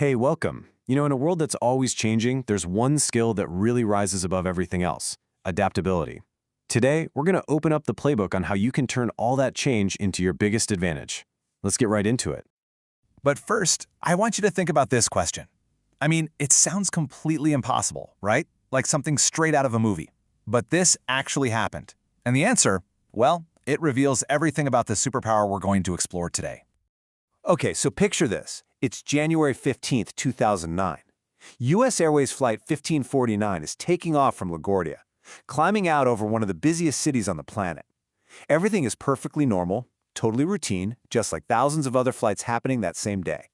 Hey, welcome. In a world that's always changing, there's one skill that really rises above everything else: adaptability. Today, we're going to open up the playbook on how you can turn all that change into your biggest advantage. Let's get right into it. But first, I want you to think about this question. It sounds completely impossible, right? Like something straight out of a movie. But this actually happened. And the answer, well, it reveals everything about the superpower we're going to explore today. Okay, so picture this. It's January 15th, 2009. U.S. Airways Flight 1549 is taking off from LaGuardia, climbing out over one of the busiest cities on the planet. Everything is perfectly normal, totally routine, just like thousands of other flights happening that same day.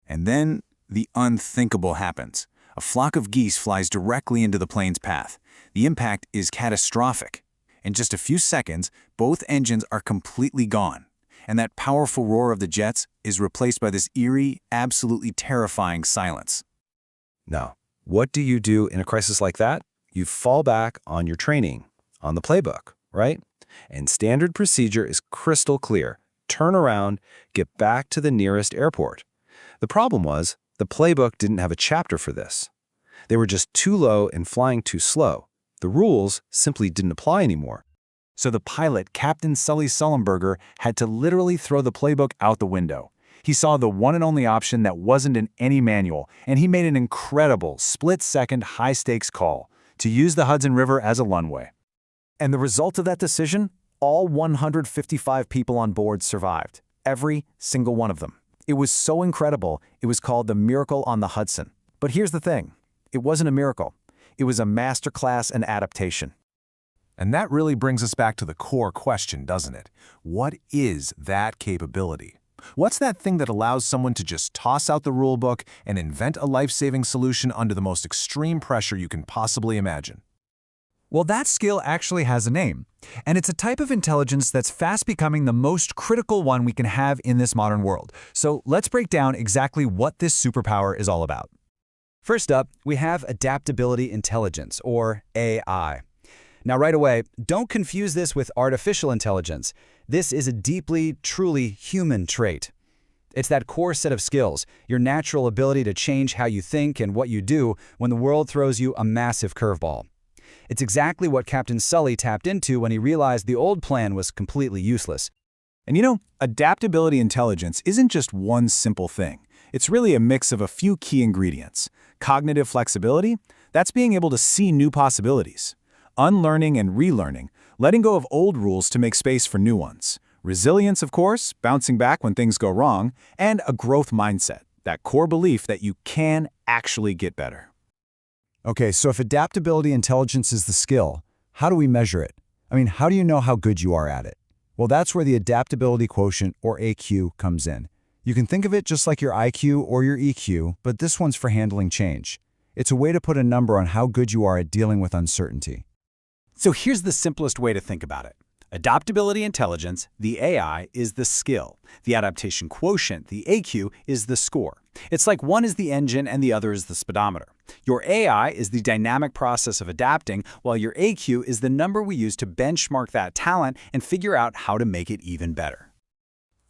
And then the unthinkable happens. A flock of geese flies directly into the plane's path. The impact is catastrophic. In just a few seconds, both engines are completely gone. And that powerful roar of the jets is replaced by this eerie, absolutely terrifying silence. Now, what do you do in a crisis like that? You fall back on your training, on the playbook, right? And standard procedure is crystal clear. Turn around, get back to the nearest airport. The problem was, the playbook didn't have a chapter for this. They were just too low and flying too slow. The rules simply didn't apply anymore. So the pilot, Captain Sullenberger, had to literally throw the playbook out the window. He saw the one and only option that wasn't in any manual, and he made an incredible, split-second, high-stakes call to use the Hudson River as a runway. And the result of that decision? All 155 people on board survived. Every single one of them. It was so incredible, it was called the Miracle on the Hudson. But here's the thing. It wasn't a miracle. It was a masterclass in adaptation. And that really brings us back to the core question, doesn't it? What is that capability? What's that thing that allows someone to just toss out the rulebook and invent a life-saving solution under the most extreme pressure you can possibly imagine? Well, that skill actually has a name, and it's a type of intelligence that's fast becoming the most critical one we can have in this modern world. So let's break down exactly what this superpower is all about. First up, we have Adaptability Intelligence, or AI. Now, right away, don't confuse this with artificial intelligence. This is a deeply, truly human trait. It's that core set of skills, your natural ability to change how you think and what you do when the world throws you a massive curveball. It's exactly what Captain Sully tapped into when he realized the old plan was completely useless. And adaptability intelligence isn't just one simple thing. It's really a mix of a few key ingredients. Cognitive flexibility, that's being able to see new possibilities. Unlearning and relearning, letting go of old rules to make space for new ones. Resilience, of course, bouncing back when things go wrong, and a growth mindset, that core belief that you can actually get better. Okay, so if adaptability intelligence is the skill, how do we measure it? How do you know how good you are at it? Well, that's where the Adaptability Quotient, or AQ, comes in. You can think of it just like your IQ or your EQ, but this one's for handling change. It's a way to put a number on how good you are at dealing with uncertainty. So here's the simplest way to think about it. Adaptability intelligence, the AI, is the skill. The adaptation quotient, the AQ, is the score. It's like one is the engine and the other is the speedometer. Your AI is the dynamic process of adapting, while your AQ is the number we use to benchmark that talent and figure out how to make it even better.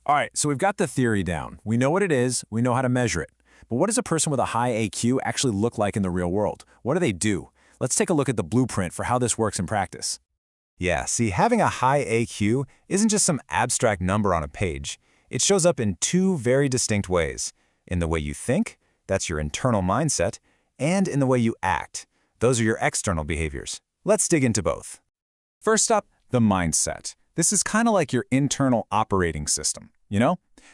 All right, so we've got the theory down. We know what it is, we know how to measure it. But what does a person with a high AQ actually look like in the real world? What do they do? Let's take a look at the blueprint for how this works in practice. Yeah, see, having a high AQ isn't just some abstract number on a page. It shows up in two very distinct ways. In the way you think, that's your internal mindset, and in the way you act. Those are your external behaviors. Let's dig into both. First up, the mindset. This is kind of like your internal operating system,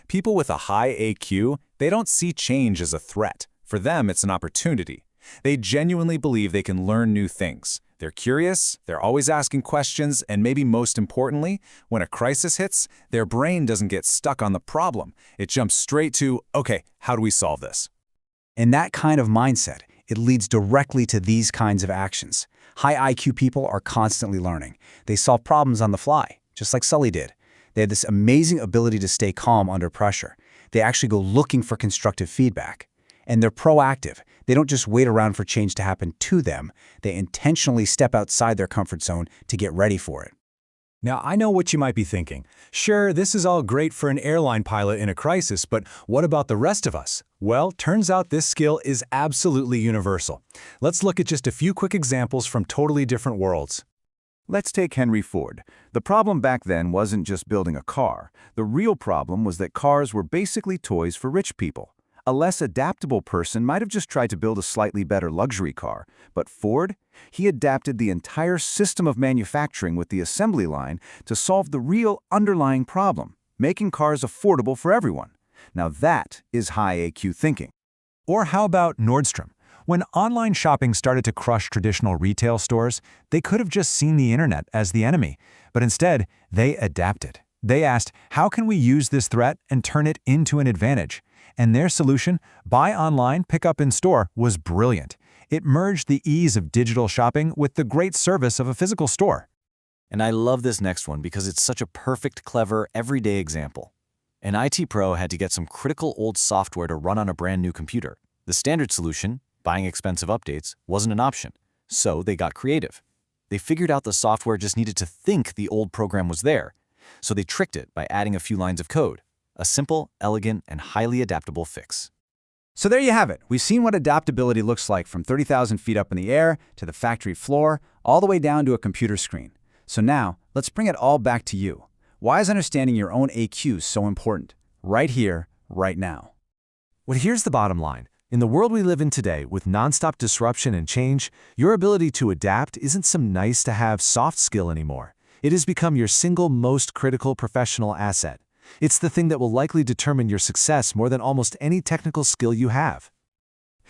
People with a high AQ, they don't see change as a threat. For them, it's an opportunity. They genuinely believe they can learn new things. They're curious, they're always asking questions, and maybe most importantly, when a crisis hits, their brain doesn't get stuck on the problem. It jumps straight to, okay, how do we solve this? And that kind of mindset, it leads directly to these kinds of actions. High IQ people are constantly learning. They solve problems on the fly, just like Sully did. They have this amazing ability to stay calm under pressure. They actually go looking for constructive feedback. And they're proactive. They don't just wait around for change to happen to them. They intentionally step outside their comfort zone to get ready for it. Now, I know what you might be thinking. Sure, this is all great for an airline pilot in a crisis, but what about the rest of us? Well, turns out this skill is absolutely universal. Let's look at just a few quick examples from totally different worlds. Let's take Henry Ford. The problem back then wasn't just building a car. The real problem was that cars were basically toys for rich people. A less adaptable person might have just tried to build a slightly better luxury car, but Ford, he adapted the entire system of manufacturing with the assembly line to solve the real underlying problem, making cars affordable for everyone. Now that is high AQ thinking. Or how about Nordstrom? When online shopping started to crush traditional retail stores, they could have just seen the internet as the enemy, but instead, they adapted. They asked, how can we use this threat and turn it into an advantage? And their solution, buy online, pick up in store, was brilliant. It merged the ease of digital shopping with the great service of a physical store. And I love this next one because it's such a perfect, clever, everyday example. An IT pro had to get some critical old software to run on a brand new computer. The standard solution, buying expensive updates, wasn't an option. So they got creative. They figured out the software just needed to think the old program was there. So they tricked it by adding a few lines of code. A simple, elegant, and highly adaptable fix. So there you have it. We've seen what adaptability looks like from 30,000 feet up in the air to the factory floor, all the way down to a computer screen. So now, let's bring it all back to you. Why is understanding your own AQ so important? Right here, right now. Well, here's the bottom line. In the world we live in today, with nonstop disruption and change, your ability to adapt isn't some nice-to-have soft skill anymore. It has become your single most critical professional asset. It's the thing that will likely determine your success more than almost any technical skill you have.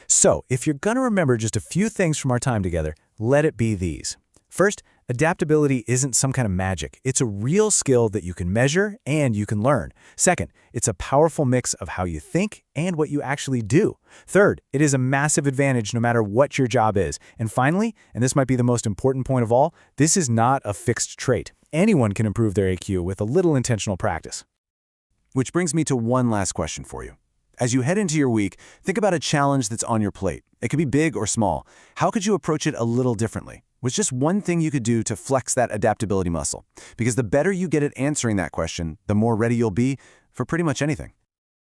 So, if you're going to remember just a few things from our time together, let it be these. First, adaptability isn't some kind of magic. It's a real skill that you can measure and you can learn. Second, it's a powerful mix of how you think and what you actually do. Third, it is a massive advantage no matter what your job is. And finally, and this might be the most important point of all, this is not a fixed trait. Anyone can improve their AQ with a little intentional practice. Which brings me to one last question for you. As you head into your week, think about a challenge that's on your plate. It could be big or small. How could you approach it a little differently? What's just one thing you could do to flex that adaptability muscle? Because the better you get at answering that question, the more ready you'll be for pretty much anything.